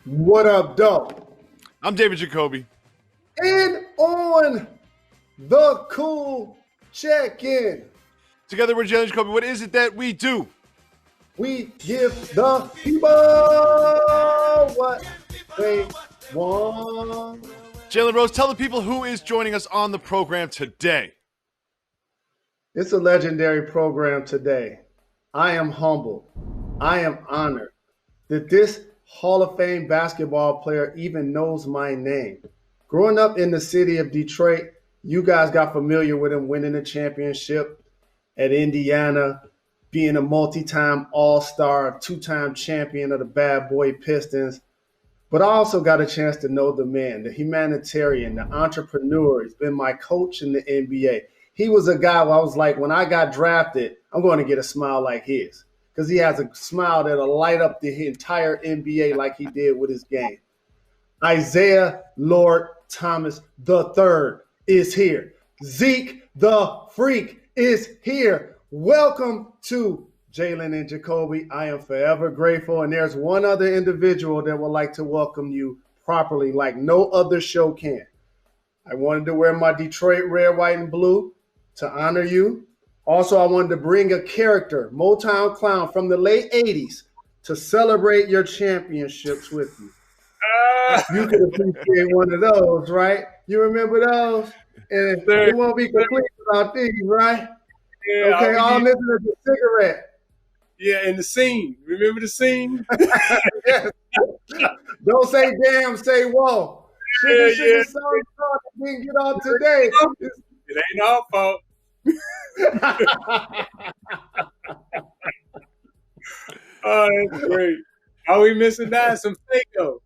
What up, though? I'm David Jacoby. And on the cool check-in, Together we're Jalen Jacoby. What is it that we do? we give the people what they want. Jalen Rose, tell the people who is joining us on the program today. It's a legendary program today. I am humbled. I am honored that this Hall of Fame basketball player even knows my name. Growing up in the city of Detroit, you guys got familiar with him winning a championship at Indiana, being a multi-time All-Star, two-time champion of the Bad Boy Pistons. But I also got a chance to know the man, the humanitarian, the entrepreneur. He's been my coach in the NBA. He was a guy where I was like, when I got drafted, I'm going to get a smile like his, because he has a smile that'll light up the entire NBA like he did with his game. Isiah Lord Thomas III is here. Zeke the Freak is here. Welcome to Jalen and Jacoby. I am forever grateful. And there's one other individual that would like to welcome you properly like no other show can. I wanted to wear my Detroit red, white, and blue to honor you. Also, I wanted to bring a character, Motown Clown from the late 80s, to celebrate your championships with you. You could appreciate one of those, right? You remember those? And it won't be complete without these, right? Yeah. Okay, all missing is a cigarette. Yeah, and the scene. Remember the scene? Yes. Don't say damn, say whoa. Sugar, sorry, didn't get off today. It ain't our fault. Oh, that's great. All we missing now is some Seiko.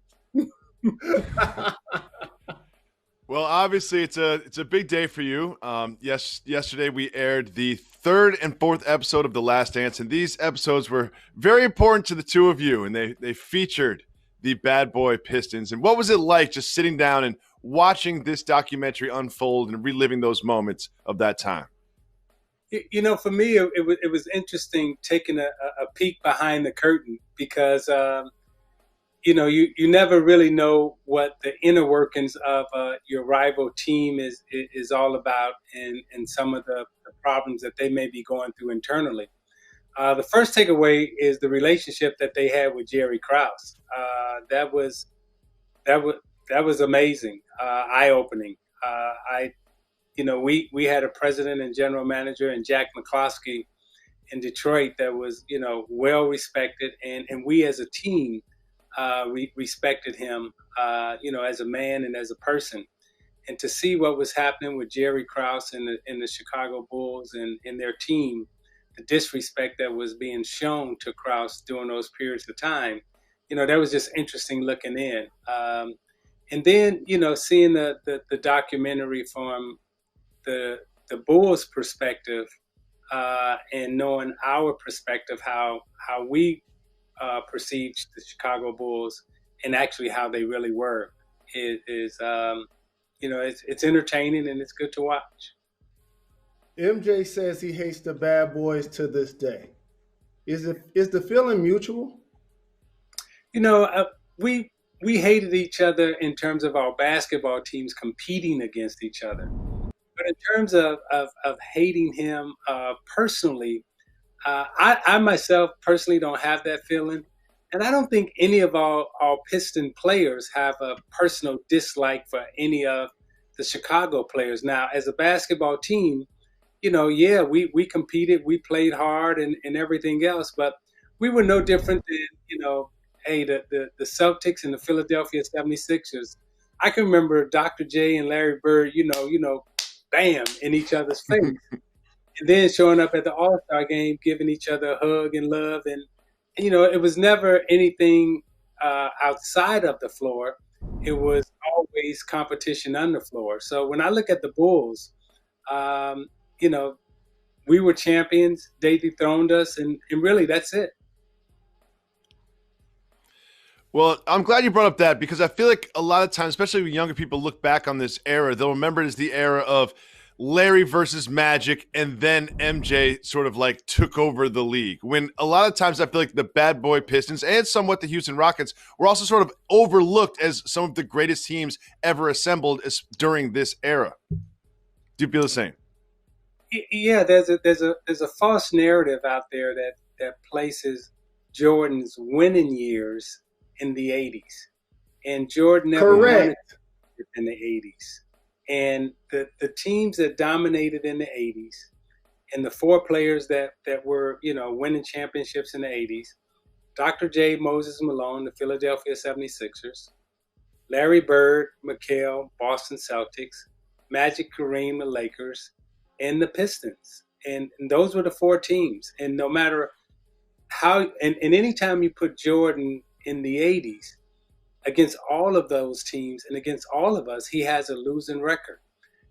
Well, obviously, it's a big day for you. Yesterday we aired the third and fourth episode of The Last Dance, and these episodes were very important to the two of you, and they featured the Bad Boy Pistons. And what was it like just sitting down and watching this documentary unfold and reliving those moments of that time? You know, for me, it was interesting taking a peek behind the curtain because you know, you never really know what the inner workings of your rival team is all about and some of the problems that they may be going through internally. The first takeaway is the relationship that they had with Jerry Krause. That was amazing, eye-opening. We had a president and general manager and Jack McCloskey in Detroit that was, well respected, and we as a team respected him, as a man and as a person. And to see what was happening with Jerry Krause and the Chicago Bulls and their team, the disrespect that was being shown to Krause during those periods of time, that was just interesting looking in. And then, seeing the documentary from the Bulls' perspective and knowing our perspective, how we perceived the Chicago Bulls and actually how they really were is it's entertaining and it's good to watch. MJ says he hates the Bad Boys to this day. Is the feeling mutual? We hated each other in terms of our basketball teams competing against each other, but in terms of hating him personally, I myself personally don't have that feeling. And I don't think any of our Piston players have a personal dislike for any of the Chicago players. Now, as a basketball team, we competed, we played hard and everything else, but we were no different than, the Celtics and the Philadelphia 76ers. I can remember Dr. J and Larry Bird, bam, in each other's face. And then showing up at the All-Star game, giving each other a hug and love. And it was never anything outside of the floor. It was always competition on the floor. So when I look at the Bulls, we were champions. They dethroned us. And really, that's it. Well, I'm glad you brought up that because I feel like a lot of times, especially when younger people look back on this era, they'll remember it as the era of Larry versus Magic, and then MJ sort of like took over the league. When a lot of times I feel like the Bad Boy Pistons and somewhat the Houston Rockets were also sort of overlooked as some of the greatest teams ever assembled during this era. Do you feel the same? Yeah, there's a false narrative out there that places Jordan's winning years in the '80s, and Jordan never won Correct. it in the '80s. And the teams that dominated in the '80s, and the four players that were winning championships in the '80s: Dr. J. Moses Malone, the Philadelphia 76ers; Larry Bird, McHale, Boston Celtics; Magic, Kareem, the Lakers; and the Pistons. And those were the four teams. And no matter how, and anytime you put Jordan in the '80s against all of those teams and against all of us, he has a losing record.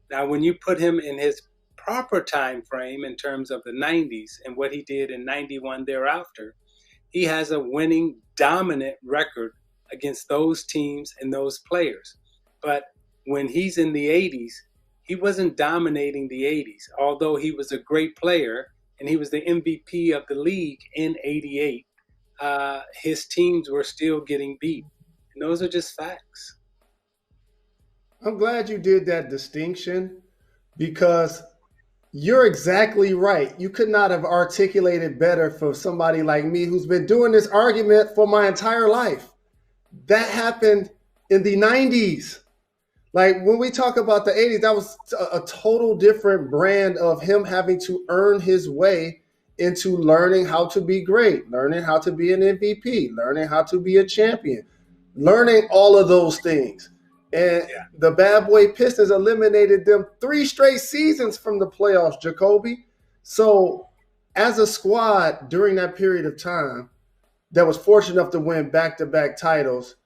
Now, when you put him in his proper time frame in terms of the '90s and what he did in '91 thereafter, he has a winning, dominant record against those teams and those players. But when he's in the '80s, he wasn't dominating the '80s, although he was a great player and he was the MVP of the league in '88. His teams were still getting beat. And those are just facts. I'm glad you did that distinction because you're exactly right. You could not have articulated better for somebody like me who's been doing this argument for my entire life. That happened in the 90s. Like when we talk about the 80s, that was a total different brand of him having to earn his way into learning how to be great, learning how to be an MVP, learning how to be a champion, learning all of those things. And the Bad Boy Pistons eliminated them 3 straight seasons from the playoffs, Jacoby. So as a squad during that period of time that was fortunate enough to win back-to-back titles,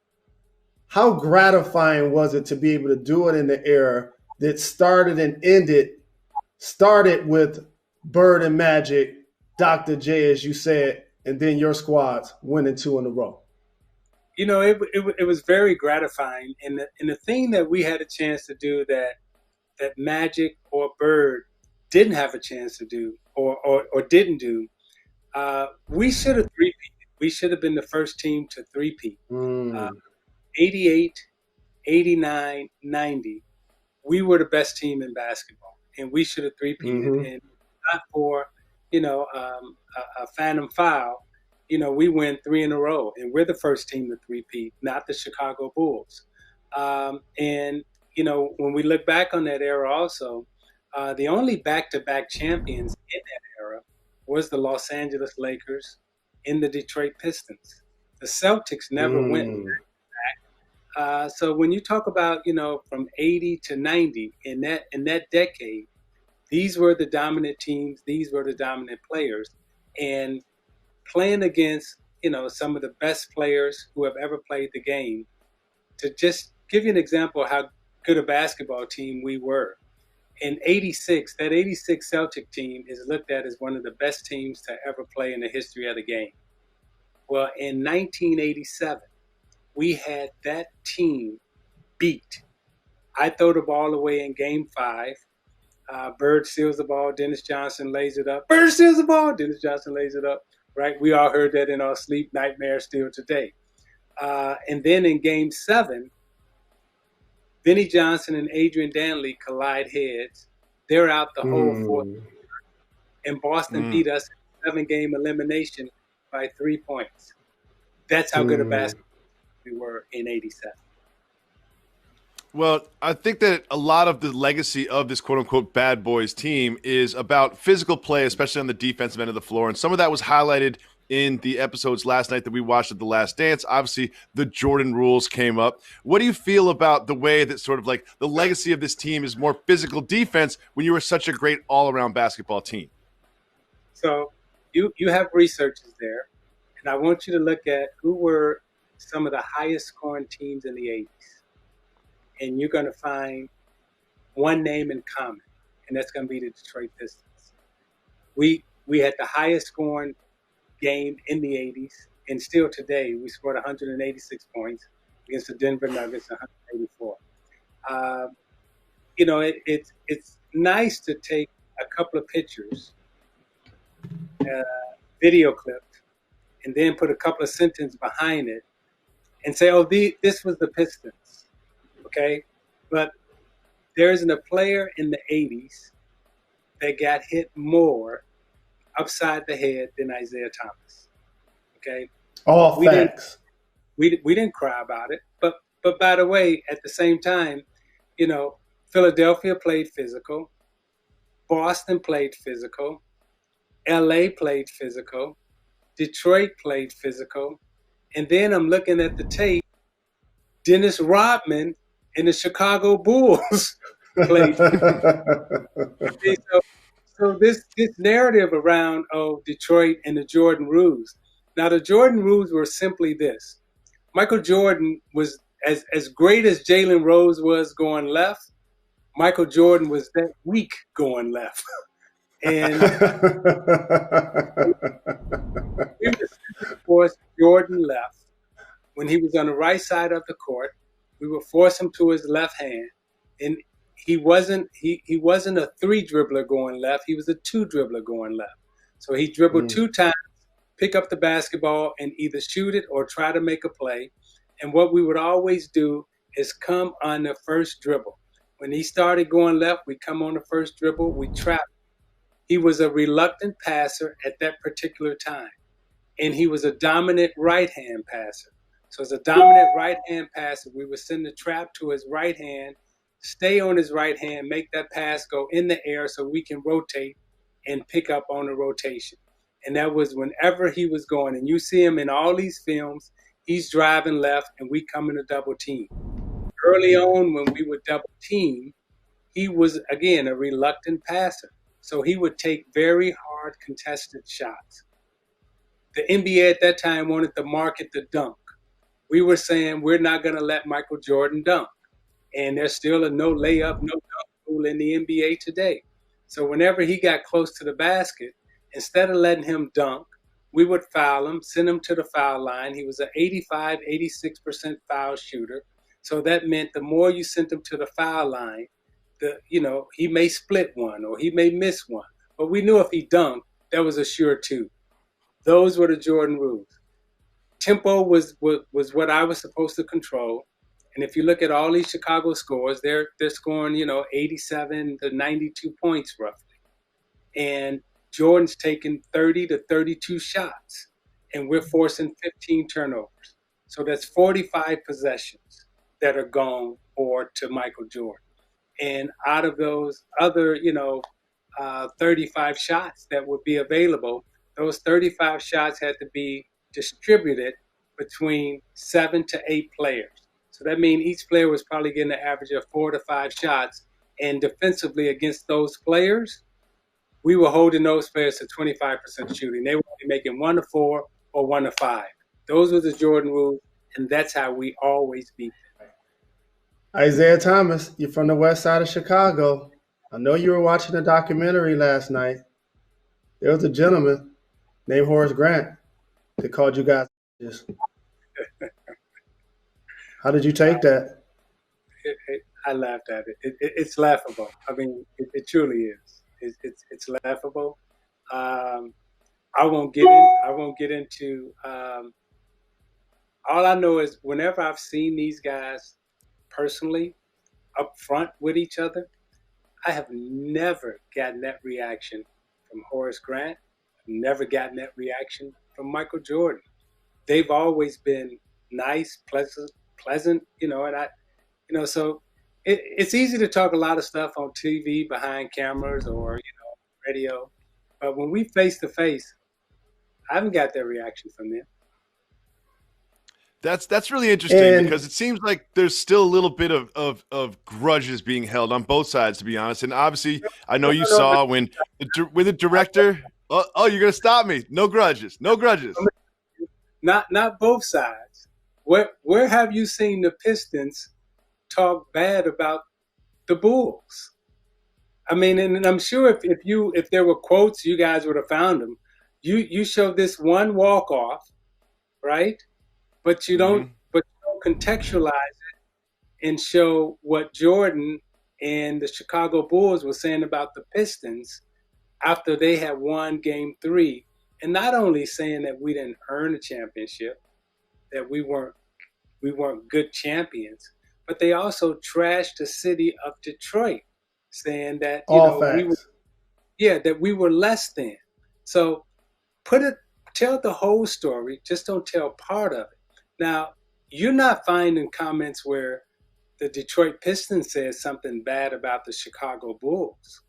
how gratifying was it to be able to do it in the era that started with Bird and Magic, Dr. J, as you said, and then your squads winning 2 in a row? It was very gratifying. And the thing that we had a chance to do that Magic or Bird didn't have a chance to do or didn't do, we should have three-peated. We should have been the first team to three-peat. 88, 89, 90, we were the best team in basketball, and we should have three-peated. And not for, a phantom foul, we win 3 in a row, and we're the first team to three-peat, not the Chicago Bulls. And, when we look back on that era also, the only back-to-back champions in that era was the Los Angeles Lakers and the Detroit Pistons. The Celtics never went back. So when you talk about, from 80 to 90 in that decade, these were the dominant teams. These were the dominant players. And playing against, some of the best players who have ever played the game, to just give you an example of how good a basketball team we were. In '86, that '86 Celtic team is looked at as one of the best teams to ever play in the history of the game. Well, in 1987, we had that team beat. I throw the ball away in Game 5. Bird steals the ball. Dennis Johnson lays it up. Bird steals the ball. Dennis Johnson lays it up. Right? We all heard that in our sleep nightmare still today. And then in Game 7, Vinnie Johnson and Adrian Danley collide heads. They're out the whole fourth. And Boston beat us in 7-game elimination by 3 points. That's how good a basketball we were in '87. Well, I think that a lot of the legacy of this quote-unquote bad boys team is about physical play, especially on the defensive end of the floor. And some of that was highlighted in the episodes last night that we watched at The Last Dance. Obviously, the Jordan rules came up. What do you feel about the way that sort of like the legacy of this team is more physical defense when you were such a great all-around basketball team? So you have researchers there, and I want you to look at who were some of the highest scoring teams in the '80s. And you're going to find one name in common, and that's going to be the Detroit Pistons. We had the highest scoring game in the '80s, and still today we scored 186 points against the Denver Nuggets, 184. It's nice to take a couple of pictures, video clip, and then put a couple of sentences behind it and say, oh, this was the Pistons, okay? But there isn't a player in the 80s that got hit more upside the head than Isiah Thomas, okay? All facts. We didn't cry about it. But by the way, at the same time, you know, Philadelphia played physical. Boston played physical. LA played physical. Detroit played physical. And then I'm looking at the tape. Dennis Rodman and the Chicago Bulls played physical. So this narrative around, Detroit and the Jordan rules. Now, the Jordan rules were simply this. Michael Jordan was, as great as Jalen Rose was going left, Michael Jordan was that weak going left. And we would force Jordan left. When he was on the right side of the court, we would force him to his left hand. And he wasn't a 3 dribbler going left. He was a 2 dribbler going left. So he dribbled 2 times, pick up the basketball, and either shoot it or try to make a play. And what we would always do is come on the first dribble. When he started going left, we come on the first dribble, we trap. He was a reluctant passer at that particular time. And he was a dominant right-hand passer. So as a dominant right-hand passer, we would send the trap to his right hand, stay on his right hand, make that pass go in the air so we can rotate and pick up on the rotation. And that was whenever he was going. And you see him in all these films, he's driving left and we come in a double team. Early on when we would double team, he was, again, a reluctant passer. So he would take very hard contested shots. The NBA at that time wanted to market the dunk. We were saying we're not going to let Michael Jordan dunk. And there's still a no layup, no dunk rule in the NBA today. So whenever he got close to the basket, instead of letting him dunk, we would foul him, send him to the foul line. He was an 85, 86% foul shooter. So that meant the more you sent him to the foul line, he may split one or he may miss one. But we knew if he dunked, that was a sure 2. Those were the Jordan rules. Tempo was what I was supposed to control. And if you look at all these Chicago scores, they're scoring, 87 to 92 points roughly. And Jordan's taking 30 to 32 shots, and we're forcing 15 turnovers. So that's 45 possessions that are gone or to Michael Jordan. And out of those other, 35 shots that would be available, those 35 shots had to be distributed between 7 to 8 players. So that means each player was probably getting an average of 4 to 5 shots. And defensively against those players, we were holding those players to 25% shooting. They were making 1 to 4 or 1 to 5. Those were the Jordan rules, and that's how we always beat them. Isiah Thomas, you're from the west side of Chicago. I know you were watching a documentary last night. There was a gentleman named Horace Grant that called you guys. How did you take that? I laughed at it. It's laughable. I mean, it truly is. It's laughable. I won't get into. All I know is whenever I've seen these guys personally up front with each other, I have never gotten that reaction from Horace Grant. I've never gotten that reaction from Michael Jordan. They've always been nice, pleasant, so it's easy to talk a lot of stuff on TV behind cameras or, radio. But when we face to face, I haven't got that reaction from them. That's really interesting because it seems like there's still a little bit of grudges being held on both sides, to be honest. And obviously, I know you saw when the director. Oh, you're gonna stop me? No grudges. No grudges. Not both sides. Where have you seen the Pistons talk bad about the Bulls? I mean, and I'm sure if there were quotes, you guys would have found them. You show this one walk off, right? But you don't contextualize it and show what Jordan and the Chicago Bulls were saying about the Pistons after they had won Game 3, and not only saying that we didn't earn a championship, that we weren't good champions, but they also trashed the city of Detroit, saying that All facts. that we were less than. So tell the whole story, just don't tell part of it. Now, you're not finding comments where the Detroit Pistons said something bad about the Chicago Bulls.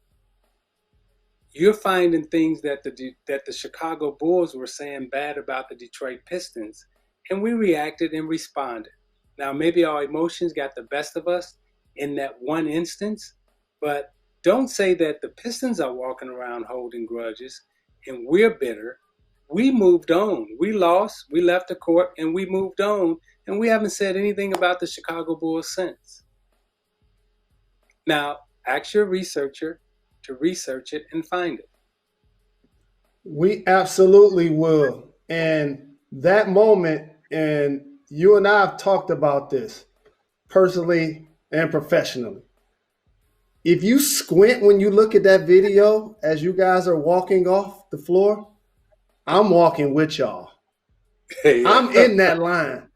You're finding things that the Chicago Bulls were saying bad about the Detroit Pistons, and we reacted and responded. Now, maybe our emotions got the best of us in that one instance, but don't say that the Pistons are walking around holding grudges and we're bitter. We moved on. We lost, we left the court, and we moved on, and we haven't said anything about the Chicago Bulls since. Now, ask your researcher to research it and find it. We absolutely will. And that moment, and you and I have talked about this personally and professionally. If you squint when you look at that video as you guys are walking off the floor, I'm walking with y'all. I'm in that line.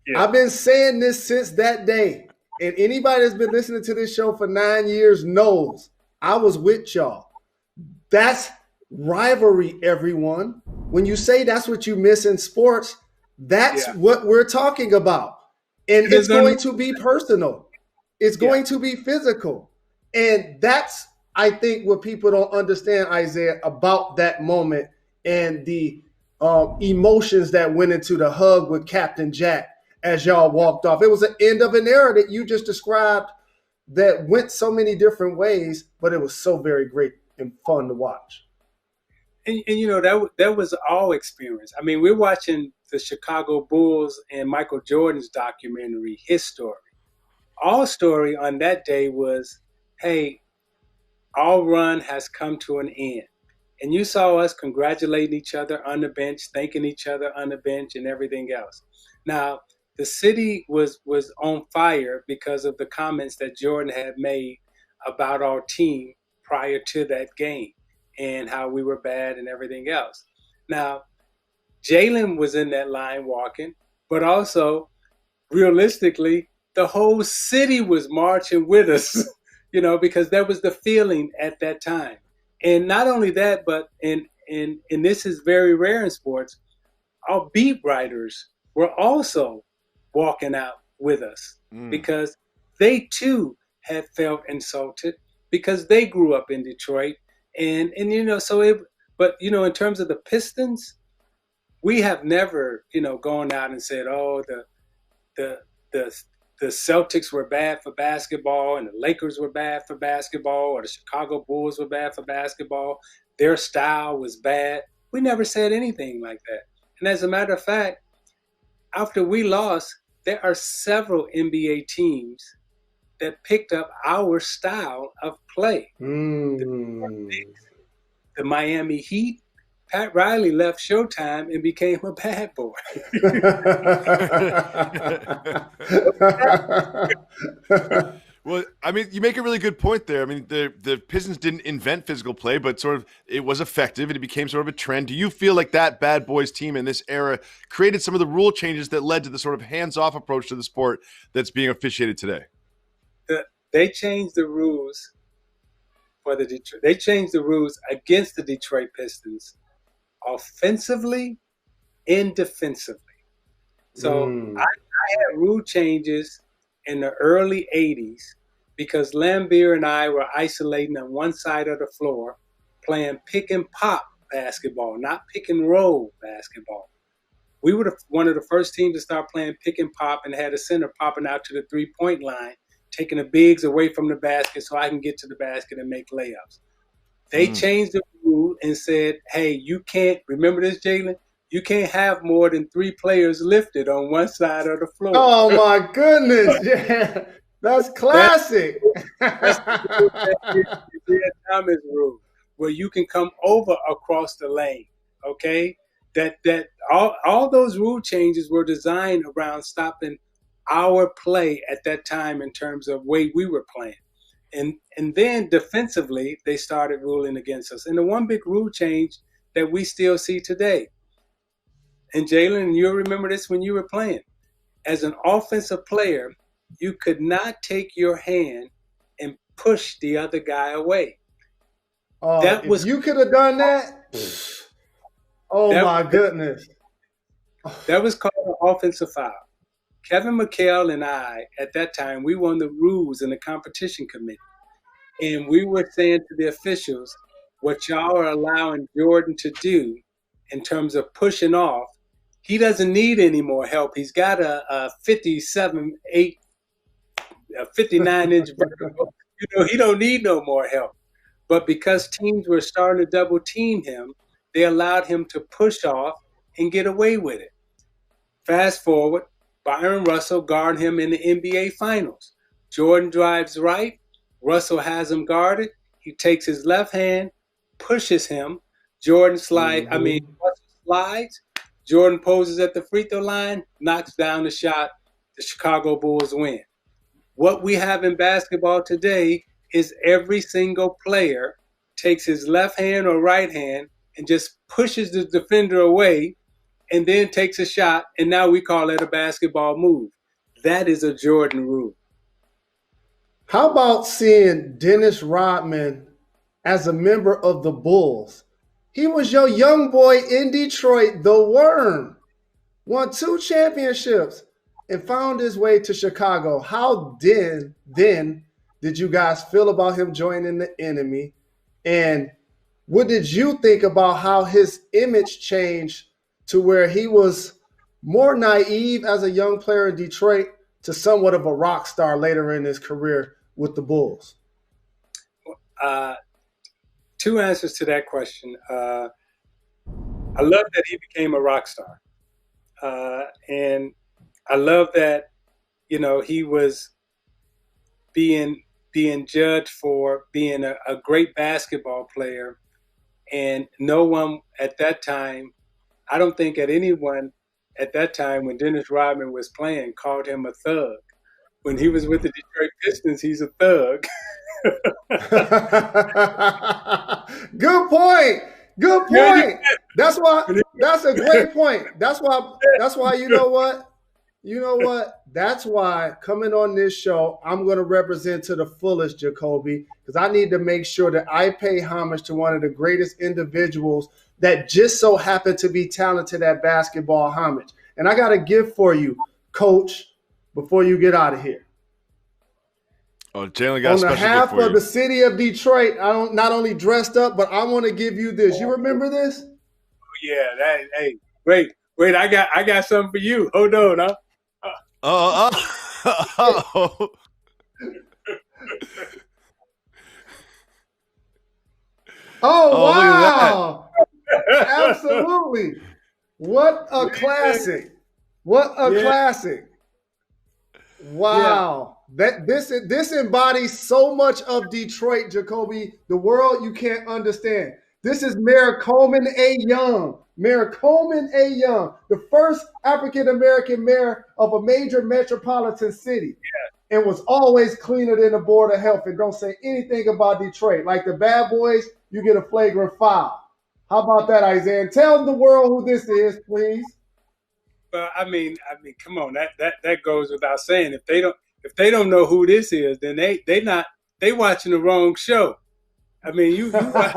Yeah. I've been saying this since that day. And anybody that's been listening to this show for 9 years knows I was with y'all. That's rivalry, everyone. When you say that's what you miss in sports, that's what we're talking about. And it's going to be personal. It's going to be physical. And that's, I think, what people don't understand, Isiah, about that moment and the emotions that went into the hug with Captain Jack as y'all walked off. It was an end of an era that you just described that went so many different ways, but it was so very great and fun to watch. And you know, that was all experience. I mean, we're watching the Chicago Bulls and Michael Jordan's documentary, his story. Our story on that day was, hey, our run has come to an end. And you saw us congratulating each other on the bench, thanking each other on the bench and everything else. Now, the city was on fire because of the comments that Jordan had made about our team prior to that game and how we were bad and everything else. Now, Jalen was in that line walking, but also, realistically, the whole city was marching with us, you know, because that was the feeling at that time. And not only that, but and this is very rare in sports, our beat writers were also walking out with us because they too had felt insulted because they grew up in Detroit. And you know, but you know, in terms of the Pistons, we have never, you know, gone out and said, oh, the Celtics were bad for basketball and the Lakers were bad for basketball or the Chicago Bulls were bad for basketball. Their style was bad. We never said anything like that. And as a matter of fact, after we lost, there are several NBA teams that picked up our style of play. The Miami Heat, Pat Riley left Showtime and became a bad boy. Well, I mean, you make a really good point there. I mean, the Pistons didn't invent physical play, but sort of it was effective and it became sort of a trend. Do you feel like that bad boys team in this era created some of the rule changes that led to the sort of hands-off approach to the sport that's being officiated today? They changed the rules for the Detroit. They changed the rules against the Detroit Pistons, offensively and defensively. So I had rule changes in the early 80s because Lambeer and I were isolating on one side of the floor playing pick and pop basketball, not pick and roll basketball. We were one of the first teams to start playing pick and pop and had a center popping out to the three-point line, taking the bigs away from the basket so I can get to the basket and make layups. They changed the rule and said, hey, you can't, remember this, Jalen? You can't have more than 3 players lifted on one side of the floor. Oh, my goodness. Yeah, that's classic. That's the Thomas rule, where you can come over across the lane, okay? That all those rule changes were designed around stopping our play at that time in terms of way we were playing. And then defensively, they started ruling against us. And the one big rule change that we still see today, and Jalen, you'll remember this when you were playing. As an offensive player, you could not take your hand and push the other guy away. That If was you could have done that, oh that, my goodness. that was called an offensive foul. Kevin McHale and I, at that time, we were on the rules and the competition committee. And we were saying to the officials, what y'all are allowing Jordan to do in terms of pushing off, he doesn't need any more help. He's got a 57-8, a 59-inch vertical. He don't need no more help. But because teams were starting to double team him, they allowed him to push off and get away with it. Fast forward, Byron Russell guarded him in the NBA Finals. Jordan drives right. Russell has him guarded. He takes his left hand, pushes him. Jordan slides. Russell slides. Jordan poses at the free throw line, knocks down the shot. The Chicago Bulls win. What we have in basketball today is every single player takes his left hand or right hand and just pushes the defender away and then takes a shot, and now we call it a basketball move. That is a Jordan rule. How about seeing Dennis Rodman as a member of the Bulls? He was your young boy in Detroit, the Worm. Won 2 championships and found his way to Chicago. How then did you guys feel about him joining the enemy? And what did you think about how his image changed to where he was more naive as a young player in Detroit to somewhat of a rock star later in his career with the Bulls? 2 answers to that question. I love that he became a rock star. And I love that, he was being judged for being a great basketball player. And no one at that time, I don't think anyone at that time when Dennis Rodman was playing called him a thug. When he was with the Detroit Pistons, he's a thug. Good point. Good point. That's a great point. That's why you know what? That's why coming on this show, I'm going to represent to the fullest, Jacoby, because I need to make sure that I pay homage to one of the greatest individuals that just so happened to be talented at basketball. Homage. And I got a gift for you, Coach, before you get out of here. Oh, Jalen got a special gift for you. On behalf of the city of Detroit, I don't not only dressed up, but I want to give you this. You remember this? Yeah. Hey, wait! I got something for you. Hold on, huh? Oh. Oh, wow. Absolutely. What a classic. What a classic. Wow. Yeah. This embodies so much of Detroit, Jacoby, the world you can't understand. This is Mayor Coleman A. Young. Mayor Coleman A. Young, the first African-American mayor of a major metropolitan city. Yeah. And was always cleaner than the Board of Health and don't say anything about Detroit. Like the bad boys, you get a flagrant foul. How about that, Isiah? And tell the world who this is, please. Well, I mean, come on, that goes without saying. If they don't know who this is, then they watching the wrong show. I mean, you watch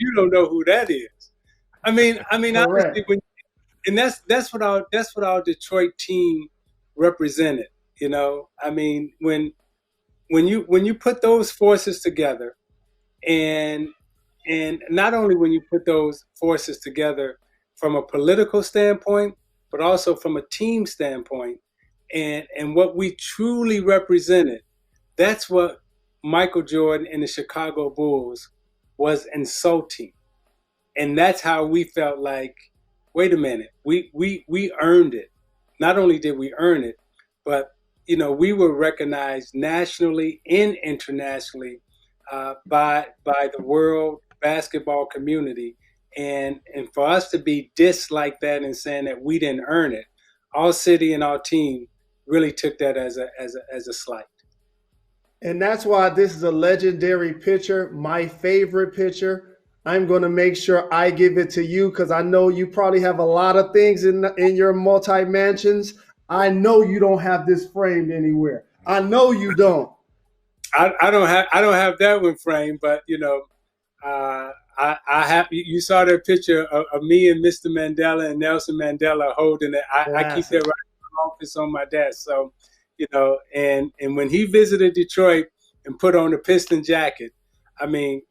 you don't know who that is. I mean, honestly, that's what our Detroit team represented. I mean, when you put those forces together, and not only when you put those forces together from a political standpoint, but also from a team standpoint, and what we truly represented, that's what Michael Jordan and the Chicago Bulls was insulting. And that's how we felt like, wait a minute, we earned it. Not only did we earn it, but we were recognized nationally and internationally by the world basketball community. And for us to be dissed like that and saying that we didn't earn it, our city and our team really took that as a slight. And that's why this is a legendary picture, my favorite picture. I'm going to make sure I give it to you because I know you probably have a lot of things in your multi mansions. I know you don't have this framed anywhere. I know you don't. I don't have that one framed, but I have. You saw that picture of me and Mr. Mandela and Nelson Mandela holding it. I keep that right in my office on my desk. So, and when he visited Detroit and put on the Piston jacket, I mean,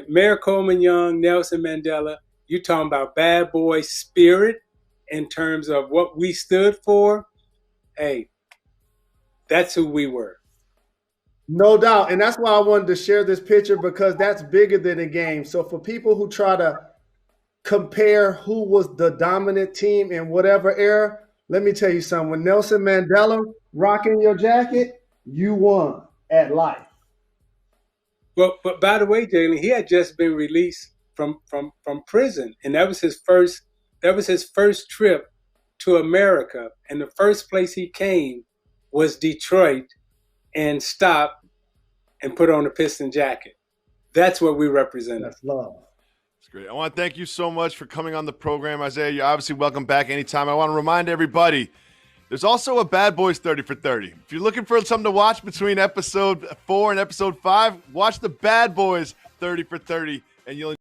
Mayor Coleman Young, Nelson Mandela. You talking about bad boy spirit in terms of what we stood for? Hey, that's who we were. No doubt. And that's why I wanted to share this picture because that's bigger than a game. So for people who try to compare who was the dominant team in whatever era, let me tell you something. When Nelson Mandela rocking your jacket, you won at life. Well, but by the way, Jalen, he had just been released from prison, and that was his first trip to America. And the first place he came was Detroit, and stopped and put on a Piston jacket. That's what we represent. That's love. That's great. I want to thank you so much for coming on the program, Isiah. You're obviously welcome back anytime. I want to remind everybody, there's also a Bad Boys 30 for 30. If you're looking for something to watch between episode 4 and episode 5, watch the Bad Boys 30 for 30, and you'll